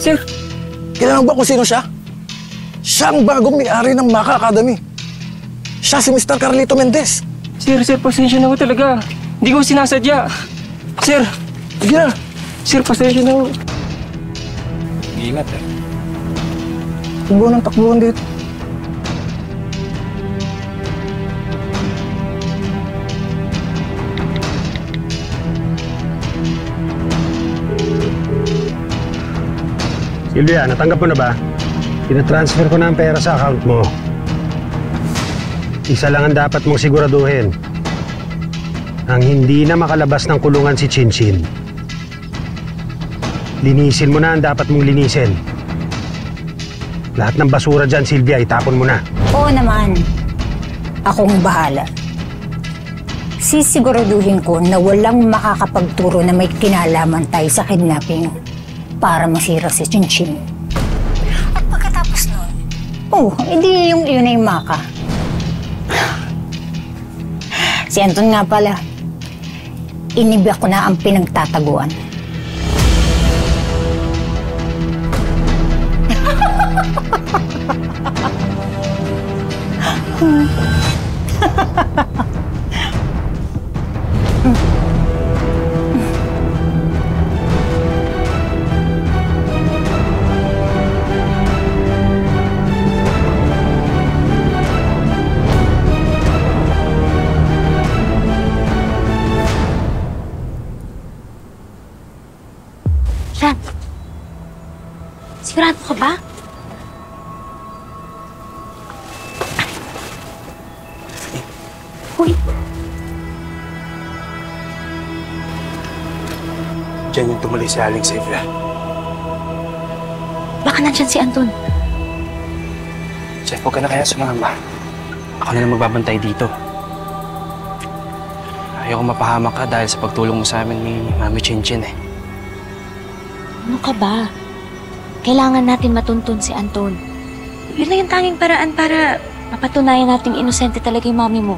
Sir! Kilala mo ba kung sino siya? Siya ang bagong may-ari ng Maka Academy. Siya si Mr. Carlito Mendez. Sir, pasensya na ho talaga. Hindi ko sinasadya. Sir! Sige na. Sir, pasensya na ho. Ingat eh. Takbuhan ng takbuhan dito. Silvia, natanggap mo na ba? Pinatransfer ko na ang pera sa account mo. Isa lang ang dapat mong siguraduhin. Ang hindi na makalabas ng kulungan si Chinchin. Linisin mo na ang dapat mong linisin. Lahat ng basura dyan, Silvia, itapon mo na. Oo naman. Akong bahala. Sisiguraduhin ko na walang makakapagturo na may kinalaman tayo sa kidnapping para masira si Chinchin. At pagkatapos nun, edi yun na yung Maka. Si Anton nga pala, inibyak ko na ang pinagtataguan. Ran, sigurado ka ba? Uy, Diyan yung tumuloy si Aling Silvia. baka nandyan si Anton. Jeff, huwag ka na kaya sumama. Ako na lang magbabantay dito. Ayoko mapahamak ka dahil sa pagtulong mo sa amin ni Mami Chinchin eh. Ano ka ba? Kailangan natin matuntun si Anton. Yun lang yung tanging paraan para mapatunayan nating inosente talaga yung mami mo.